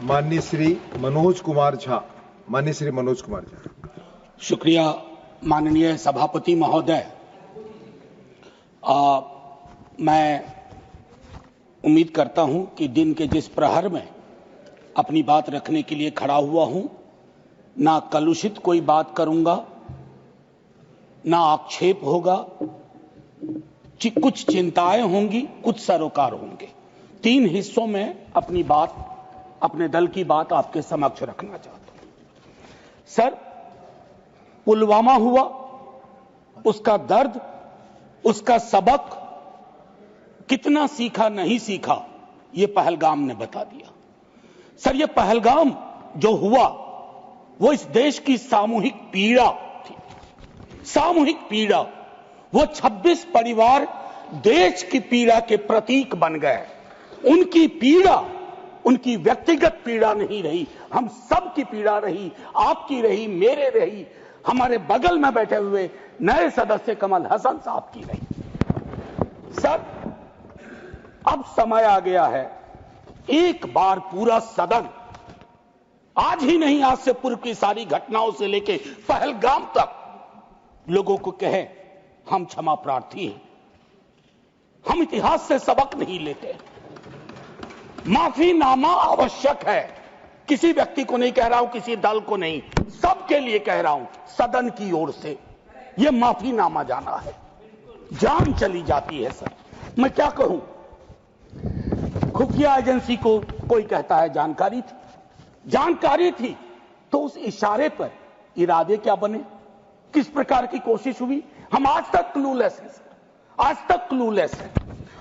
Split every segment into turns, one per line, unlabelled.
माननीय श्री मनोज कुमार झा। माननीय श्री मनोज कुमार झा।
शुक्रिया माननीय सभापति महोदय। मैं उम्मीद करता हूं कि दिन के जिस प्रहर में अपनी बात रखने के लिए खड़ा हुआ हूं, ना कलुषित कोई बात करूंगा, ना आक्षेप होगा, कुछ चिंताएं होंगी, कुछ सरोकार होंगे। 3 हिस्सों में अपनी बात, अपने दल की बात आपके समक्ष रखना चाहता हूं। सर, पुलवामा हुआ, उसका दर्द, उसका सबक कितना सीखा नहीं सीखा, ये पहलगाम ने बता दिया। सर, ये पहलगाम जो हुआ वो इस देश की सामूहिक पीड़ा थी, सामूहिक पीड़ा। वो 26 परिवार देश की पीड़ा के प्रतीक बन गए। उनकी पीड़ा उनकी व्यक्तिगत पीड़ा नहीं रही, हम सब की पीड़ा रही, आपकी रही, मेरे रही, हमारे बगल में बैठे हुए नए सदस्य कमल हसन साहब की रही। सर, अब समय आ गया है, एक बार पूरा सदन, आज ही नहीं, आज से पूर्व की सारी घटनाओं से लेके पहलगाम तक लोगों को कहे हम क्षमा प्रार्थी हैं, हम इतिहास से सबक नहीं लेते। माफीनामा आवश्यक है। किसी व्यक्ति को नहीं कह रहा हूं, किसी दल को नहीं, सबके लिए कह रहा हूं, सदन की ओर से यह माफीनामा जाना है। जान चली जाती है। सर, मैं क्या कहूं, खुफिया एजेंसी को कोई कहता है जानकारी थी, जानकारी थी तो उस इशारे पर इरादे क्या बने, किस प्रकार की कोशिश हुई, हम आज तक क्लूलेस हैं। आज तक क्लूलेस है।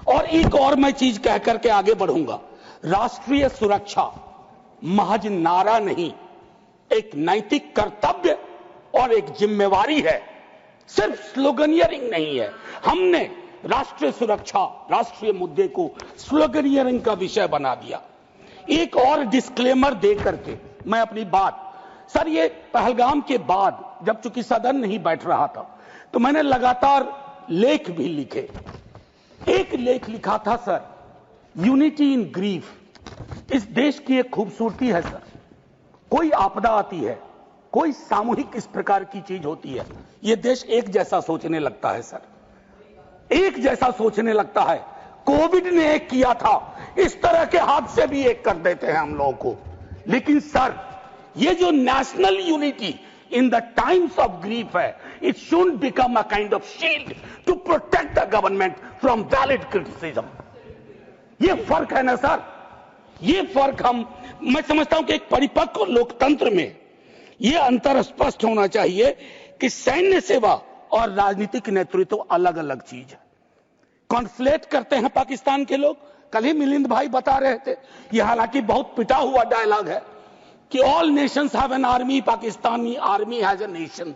और एक और मैं चीज कह करके आगे बढ़ूंगा, राष्ट्रीय सुरक्षा महज नारा नहीं, एक नैतिक कर्तव्य और एक जिम्मेवारी है, सिर्फ स्लोगनियरिंग नहीं है। हमने राष्ट्रीय सुरक्षा, राष्ट्रीय मुद्दे को स्लोगनियरिंग का विषय बना दिया। एक और डिस्क्लेमर दे करके मैं अपनी बात, सर, ये पहलगाम के बाद जब चूंकि सदन नहीं बैठ रहा था तो मैंने लगातार लेख भी लिखे। एक लेख लिखा था सर, यूनिटी इन ग्रीफ। इस देश की एक खूबसूरती है सर, कोई आपदा आती है, कोई सामूहिक इस प्रकार की चीज होती है, यह देश एक जैसा सोचने लगता है सर, एक जैसा सोचने लगता है। कोविड ने एक किया था, इस तरह के हादसे भी एक कर देते हैं हम लोगों को। लेकिन सर, ये जो national unity in the times of grief है, it should become a kind of shield to protect the government from valid criticism. ये फर्क है ना सर, ये फर्क मैं समझता हूं कि एक परिपक्व लोकतंत्र में यह अंतर स्पष्ट होना चाहिए कि सैन्य सेवा और राजनीतिक नेतृत्व अलग अलग चीज है। कॉन्फ्लेट करते हैं पाकिस्तान के लोग। कल ही मिलिंद भाई बता रहे थे, यह हालांकि बहुत पिटा हुआ डायलॉग है कि all Nations have an army, Pakistani army has a nation.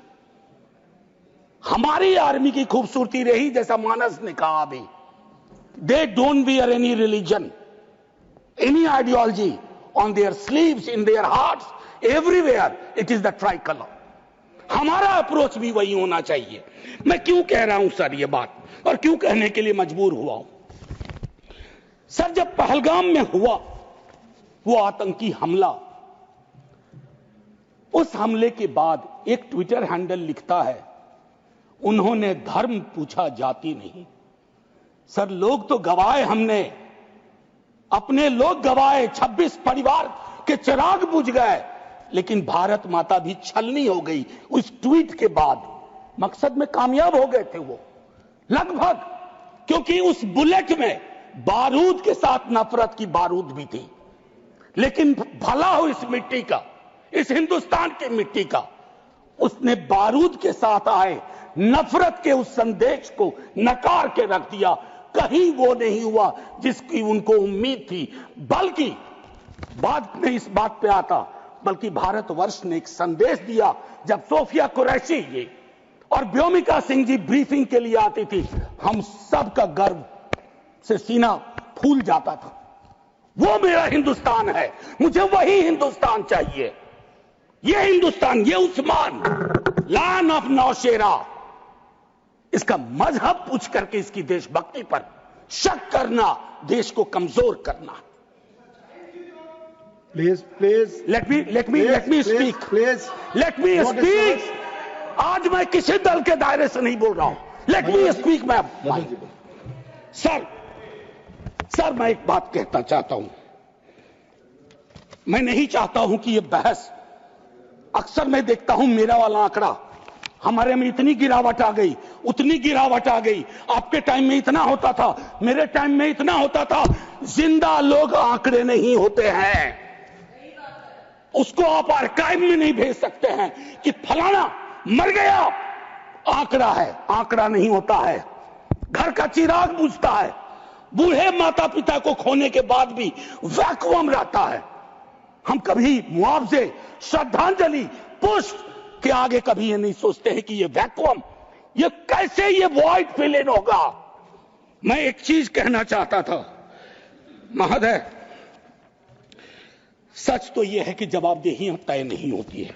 हमारी आर्मी की खूबसूरती रही, जैसा मानस ने कहा अभी, they don't wear any religion, any ideology on their sleeves, in their hearts, everywhere it is the tricolour. हमारा अप्रोच भी वही होना चाहिए। मैं क्यों कह रहा हूं सर ये बात, और क्यों कहने के लिए मजबूर हुआ हूं सर, जब पहलगाम में हुआ वो आतंकी हमला, उस हमले के बाद एक ट्विटर हैंडल लिखता है, उन्होंने धर्म पूछा, जाति नहीं। सर, लोग तो गवाए, हमने अपने लोग गवाए, 26 परिवार के चिराग बुझ गए, लेकिन भारत माता भी छलनी हो गई उस ट्वीट के बाद। मकसद में कामयाब हो गए थे वो लगभग, क्योंकि उस बुलेट में बारूद के साथ नफरत की बारूद भी थी। लेकिन भला हो इस मिट्टी का, इस हिंदुस्तान की मिट्टी का, उसने बारूद के साथ आए नफरत के उस संदेश को नकार के रख दिया। कहीं वो नहीं हुआ जिसकी उनको उम्मीद थी, बल्कि बाद में इस बात पे आता, बल्कि भारतवर्ष ने एक संदेश दिया। जब सोफिया कुरैशी जी और व्योमिका सिंह जी ब्रीफिंग के लिए आती थी, हम सब का गर्व से सीना फूल जाता था। वो मेरा हिंदुस्तान है, मुझे वही हिंदुस्तान चाहिए। ये हिंदुस्तान, ये उस्मान, लान ऑफ नौशेरा, इसका मजहब पूछ करके इसकी देशभक्ति पर शक करना देश को कमजोर करना।
Please.
Let me speak.
Please.
Let me
No
speak.
disturbance.
आज मैं किसी दल के दायरे से नहीं बोल रहा हूं. Let me speak, ma'am. Sir मैं एक बात कहना चाहता हूं. मैं नहीं चाहता हूं कि यह बहस, अक्सर मैं देखता हूं मेरा वाला आंकड़ा, हमारे में इतनी गिरावट आ गई, उतनी गिरावट आ गई, आपके टाइम में इतना होता था, मेरे टाइम में इतना होता था. जिंदा लोग आंकड़े नहीं होते हैं. उसको आप आर्काइव में नहीं भेज सकते हैं कि फलाना मर गया. आंकड़ा है, आंकड़ा नहीं होता है. घर का चिराग बुझता है. बूढ़े माता पिता को खोने के बाद भी वैक्यूम रहता है. हम कभी मुआवजे, श्रद्धांजलि, पुष्प के आगे कभी ये नहीं सोचते हैं कि ये वैक्यूम, ये कैसे ये वॉइड फिल इन होगा. मैं एक चीज कहना चाहता था महोदय, सच तो यह है कि जवाबदेही तय नहीं होती है.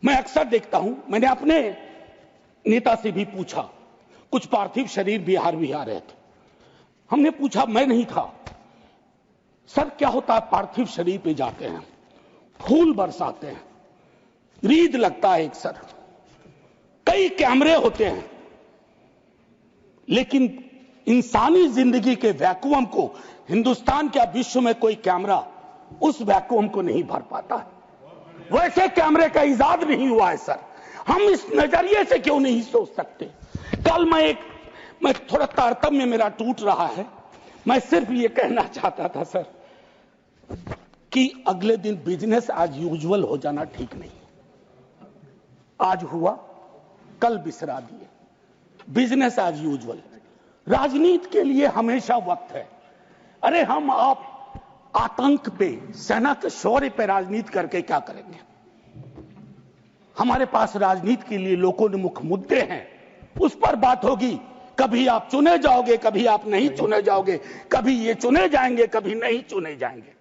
मैं अक्सर देखता हूं, मैंने अपने नेता से भी पूछा, कुछ पार्थिव शरीर बिहार आ रहे थे. हमने पूछा, मैं नहीं था, सर क्या होता है, पार्थिव शरीर पे जाते हैं, फूल बरसाते हैं, रीद लगता है एक सर, कई कैमरे होते हैं, लेकिन इंसानी जिंदगी के वैक्यूम को हिंदुस्तान क्या विश्व में कोई कैमरा उस वैक्यूम को नहीं भर पाता है. वैसे कैमरे का इजाद नहीं हुआ है सर. हम इस नजरिए से क्यों नहीं सोच सकते. कल मैं थोड़ा तारतम्य मेरा टूट रहा है. मैं सिर्फ ये कहना चाहता था सर कि अगले दिन बिजनेस एज यूजुअल हो जाना ठीक नहीं. आज हुआ, कल बिसरा दिए. Business as usual. राजनीति के लिए हमेशा वक्त है. अरे हम आप आतंक पे, सेना के शौर्य पे राजनीति करके क्या करेंगे. हमारे पास राजनीति के लिए लोकोन्मुख मुद्दे हैं, उस पर बात होगी. कभी आप चुने जाओगे, कभी आप नहीं चुने जाओगे, कभी ये चुने जाएंगे, कभी नहीं चुने जाएंगे.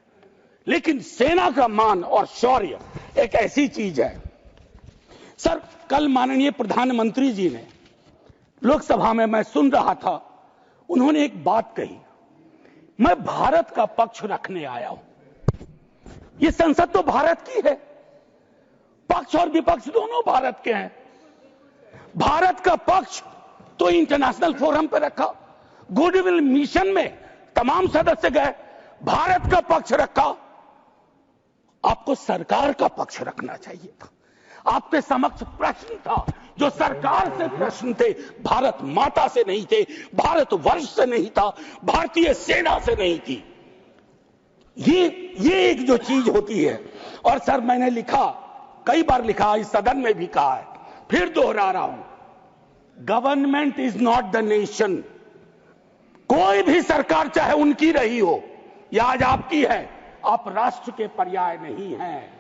लेकिन सेना का मान और शौर्य एक ऐसी चीज है. सर कल माननीय प्रधानमंत्री जी ने लोकसभा में, मैं सुन रहा था, उन्होंने एक बात कही, मैं भारत का पक्ष रखने आया हूं. ये संसद तो भारत की है, पक्ष और विपक्ष दोनों भारत के हैं. भारत का पक्ष तो इंटरनेशनल फोरम पर रखा, गुडविल मिशन में तमाम सदस्य गए, भारत का पक्ष रखा. आपको सरकार का पक्ष रखना चाहिए था. आपके समक्ष प्रश्न था, जो सरकार से प्रश्न थे, भारत माता से नहीं थे, भारत वर्ष से नहीं था, भारतीय सेना से नहीं थी. ये एक जो चीज होती है. और सर मैंने लिखा, कई बार लिखा, इस सदन में भी कहा है, फिर दोहरा रहा हूं, government is not the nation. कोई भी सरकार चाहे उनकी रही हो या आज आपकी है, आप राष्ट्र के पर्याय नहीं हैं.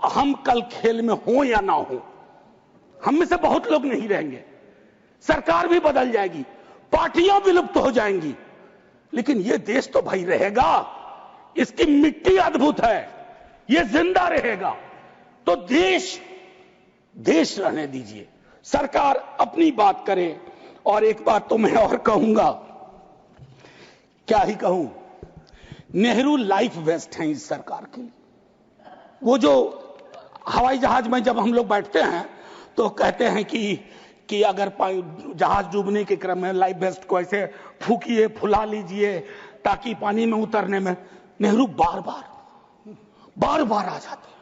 हम कल खेल में हो या ना हो, हम में से बहुत लोग नहीं रहेंगे, सरकार भी बदल जाएगी, पार्टियां विलुप्त हो जाएंगी, लेकिन ये देश तो भाई रहेगा. इसकी मिट्टी अद्भुत है, ये जिंदा रहेगा. तो देश रहने दीजिए, सरकार अपनी बात करे. और एक बात तो मैं और कहूंगा, क्या ही कहूं, नेहरू लाइफ वेस्ट है इस सरकार के लिए. वो जो हवाई जहाज में जब हम लोग बैठते हैं तो कहते हैं कि अगर जहाज डूबने के क्रम में लाइफ वेस्ट को ऐसे फूकिए, फुला लीजिए ताकि पानी में उतरने में, नेहरू बार बार आ जाते हैं.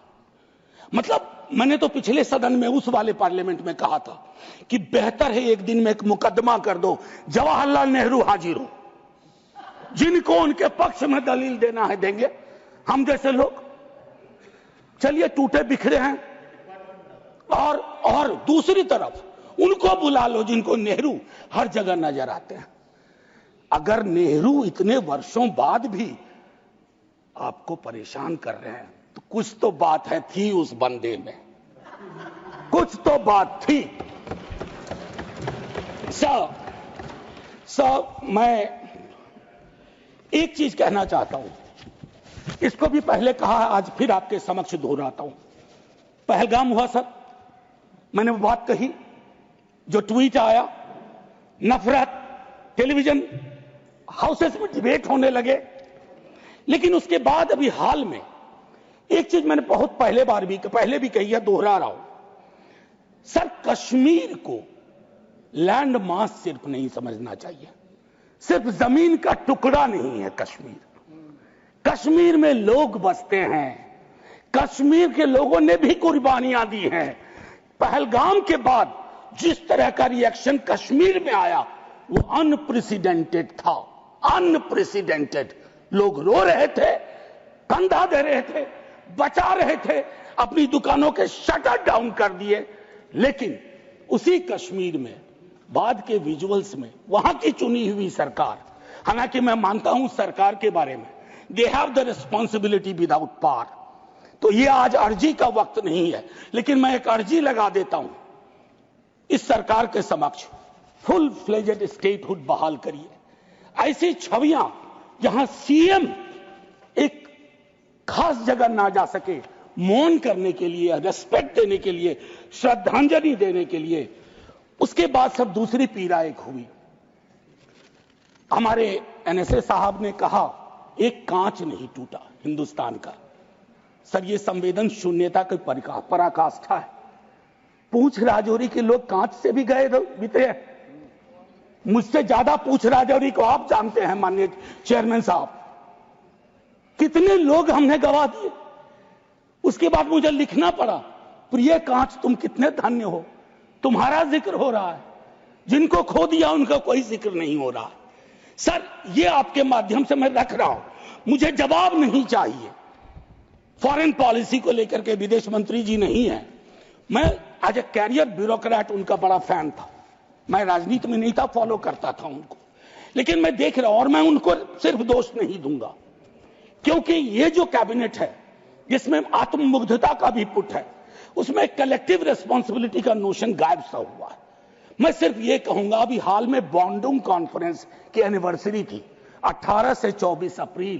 मतलब मैंने तो पिछले सदन में उस वाले पार्लियामेंट में कहा था कि बेहतर है एक दिन में एक मुकदमा कर दो, जवाहरलाल नेहरू हाजिर हो, जिनको उनके पक्ष में दलील देना है देंगे, हम जैसे लोग चलिए टूटे बिखरे हैं. और दूसरी तरफ उनको बुला लो जिनको नेहरू हर जगह नजर आते हैं. अगर नेहरू इतने वर्षों बाद भी आपको परेशान कर रहे हैं तो कुछ तो बात है, थी उस बंदे में, कुछ तो बात थी. मैं एक चीज कहना चाहता हूं, इसको भी पहले कहा, आज फिर आपके समक्ष दोहराता हूं. पहलगाम हुआ सर, मैंने वो बात कही, जो ट्वीट आया, नफरत, टेलीविजन हाउसेस में डिबेट होने लगे लेकिन उसके बाद अभी हाल में एक चीज मैंने बहुत पहले भी कही है, दोहरा रहा हूं। सर, कश्मीर को लैंड मास सिर्फ नहीं समझना चाहिए, सिर्फ जमीन का टुकड़ा नहीं है कश्मीर। कश्मीर में लोग बसते हैं, कश्मीर के लोगों ने भी कुर्बानियां दी हैं। पहलगाम के बाद जिस तरह का रिएक्शन कश्मीर में आया वो अनप्रेसिडेंटेड था, अनप्रेसिडेंटेड। लोग रो रहे थे, कंधा दे रहे थे, बचा रहे थे, अपनी दुकानों के शटर डाउन कर दिए। लेकिन उसी कश्मीर में बाद के विजुअल्स में वहां की चुनी हुई सरकार, हालांकि मैं मानता हूं सरकार के बारे में, they have the responsibility without power, तो ये आज अर्जी का वक्त नहीं है, लेकिन मैं एक अर्जी लगा देता हूं इस सरकार के समक्ष, फुल फ्लेजेड स्टेटहुड बहाल करिए। ऐसी छवियां जहां सीएम एक खास जगह ना जा सके, मौन करने के लिए, रेस्पेक्ट देने के लिए, श्रद्धांजलि देने के लिए, उसके बाद सब दूसरी पीड़ा एक हुई। हमारे एनएसए साहब ने कहा एक कांच नहीं टूटा हिंदुस्तान का। सर, ये संवेदन शून्यता की पराकाष्ठा है। पूंछ राजौरी के लोग कांच से भी गए बीते हैं। मुझसे ज्यादा पूंछ राजौरी को आप जानते हैं माननीय चेयरमैन साहब, कितने लोग हमने गवा दिए। उसके बाद मुझे लिखना पड़ा, प्रिय कांच तुम कितने धन्य हो, तुम्हारा जिक्र हो रहा है, जिनको खो दिया उनका कोई जिक्र नहीं हो रहा है। सर, ये आपके माध्यम से मैं रख रहा हूं, मुझे जवाब नहीं चाहिए। फॉरेन पॉलिसी को लेकर के विदेश मंत्री जी नहीं है, मैं एज ए कैरियर ब्यूरोक्रेट उनका बड़ा फैन था। मैं राजनीति में नहीं था, फॉलो करता था उनको, लेकिन मैं देख रहा हूं, और मैं उनको सिर्फ दोष नहीं दूंगा, क्योंकि ये जो कैबिनेट है जिसमें आत्ममुग्धता का भी पुट है, उसमें कलेक्टिव रिस्पॉन्सिबिलिटी का नोशन गायब सा हुआ है। मैं सिर्फ ये कहूंगा, अभी हाल में बॉन्डुंग कॉन्फ्रेंस की एनिवर्सरी थी, 18 से 24 अप्रैल,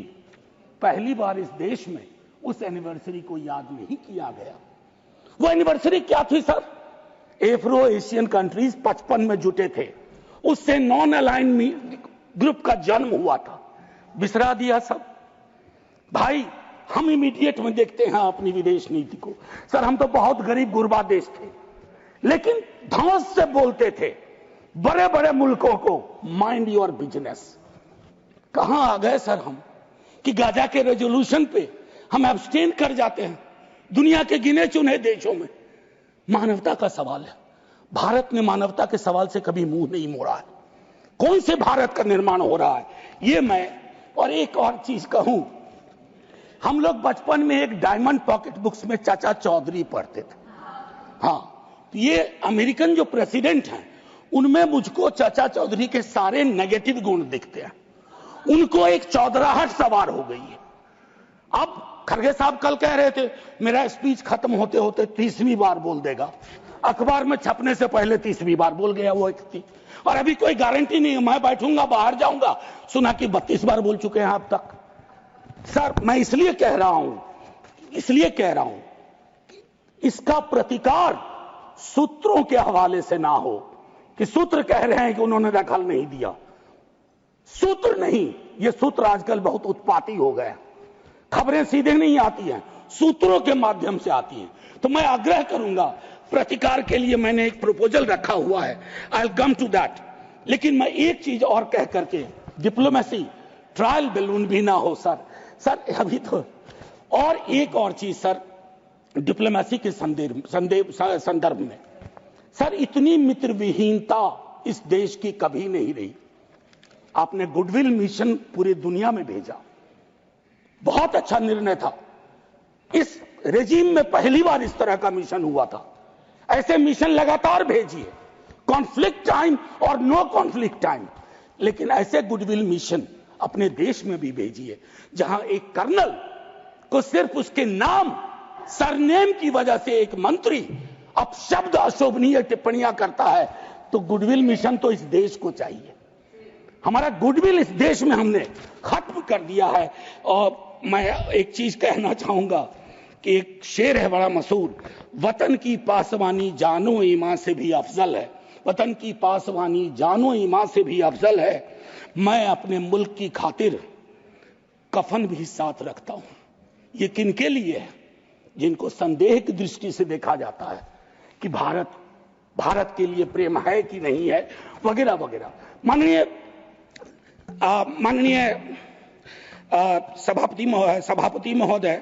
पहली बार इस देश में उस एनिवर्सरी को याद नहीं किया गया। वो एनिवर्सरी क्या थी सर? एफ्रो एशियन कंट्रीज 55 में जुटे थे, उससे नॉन अलाइन ग्रुप का जन्म हुआ था। बिसरा दिया सब भाई। हम इमीडिएट में देखते हैं अपनी विदेश नीति को। सर, हम तो बहुत गरीब गुरबा देश थे, लेकिन धौंस से बोलते थे बड़े बड़े मुल्कों को, माइंड योर बिजनेस। कहां आ गए सर हम कि गाजा के रेजोल्यूशन पे हम एब्सटेन कर जाते हैं दुनिया के गिने चुने देशों में। मानवता का सवाल है, भारत ने मानवता के सवाल से कभी मुंह नहीं मोड़ा है। कौन से भारत का निर्माण हो रहा है ये मैं, और एक और चीज कहूं, हम लोग बचपन में एक डायमंड पॉकेट बुक्स में चाचा चौधरी पढ़ते थे। हाँ, ये अमेरिकन जो प्रेसिडेंट हैं उनमें मुझको चाचा चौधरी के सारे नेगेटिव गुण दिखते हैं। उनको एक चौधराहट सवार हो गई है। अब खरगे साहब कल कह रहे थे मेरा स्पीच खत्म होते होते 30वीं बार बोल देगा, अखबार में छपने से पहले 30वीं बार बोल गया वो व्यक्ति, और अभी कोई गारंटी नहीं है, मैं बैठूंगा बाहर जाऊंगा सुना कि 32 बार बोल चुके हैं अब तक। सर, मैं इसलिए कह रहा हूं इसका प्रतिकार सूत्रों के हवाले से ना हो कि सूत्र कह रहे हैं कि उन्होंने दखल नहीं दिया। सूत्र नहीं, ये सूत्र आजकल बहुत उत्पाती हो गए, खबरें सीधे नहीं आती हैं, सूत्रों के माध्यम से आती हैं। तो मैं आग्रह करूंगा, प्रतिकार के लिए मैंने एक प्रपोजल रखा हुआ है, I will come to that. लेकिन मैं एक चीज और कह करके, डिप्लोमेसी ट्रायल बैलून भी ना हो सर अभी तो। और एक और चीज सर, डिप्लोमेसी के संदर्भ में सर, इतनी मित्र विहीनता इस देश की कभी नहीं रही। आपने गुडविल मिशन पूरी दुनिया में भेजा, बहुत अच्छा निर्णय था। इस रेजिम में पहली बार इस तरह का मिशन हुआ था। ऐसे मिशन लगातार भेजिए, कॉन्फ्लिक्ट टाइम और नो कॉन्फ्लिक्ट टाइम, लेकिन ऐसे गुडविल मिशन अपने देश में भी भेजिए जहां एक कर्नल को सिर्फ उसके नाम सरनेम की वजह से एक मंत्री अपशब्द अशोभनीय टिप्पणियां करता है। तो गुडविल मिशन तो इस देश को चाहिए। हमारा गुडविल इस देश में हमने खत्म कर दिया है। और मैं एक चीज कहना चाहूंगा कि एक शेर है बड़ा मशहूर, वतन की पासवानी जानो ईमान से भी अफजल है, वतन की पासवानी जानो ईमान से भी अफजल है। मैं अपने मुल्क की खातिर कफन भी साथ रखता हूं। ये किनके लिए है? जिनको संदेह की दृष्टि से देखा जाता है कि भारत के लिए प्रेम है कि नहीं है, वगैरह वगैरह। माननीय सभापति महोदय,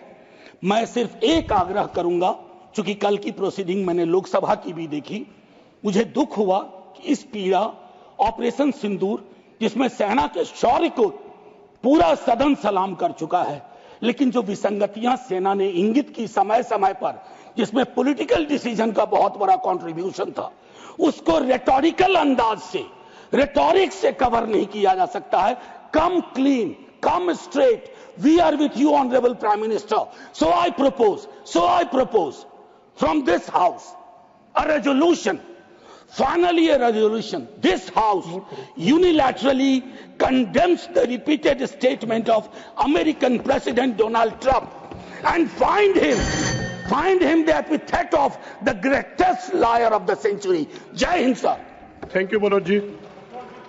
मैं सिर्फ एक आग्रह करूंगा, चूंकि कल की प्रोसीडिंग मैंने लोकसभा की भी देखी, मुझे दुख हुआ कि इस पीड़ा ऑपरेशन सिंदूर, जिसमें सेना के शौर्य को पूरा सदन सलाम कर चुका है, लेकिन जो विसंगतियां सेना ने इंगित की समय समय पर, जिसमें पॉलिटिकल डिसीजन का बहुत बड़ा कंट्रीब्यूशन था, उसको रेटोरिकल अंदाज से, रेटोरिक से कवर नहीं किया जा सकता है। Come clean, come straight, we are with you honourable prime minister, so I propose from this house a resolution, finally a resolution. This house unilaterally condemns the repeated statement of American President Donald Trump and find him the epithet of the greatest liar of the century. Jai Hind, sir.
Thank you, Manoj ji.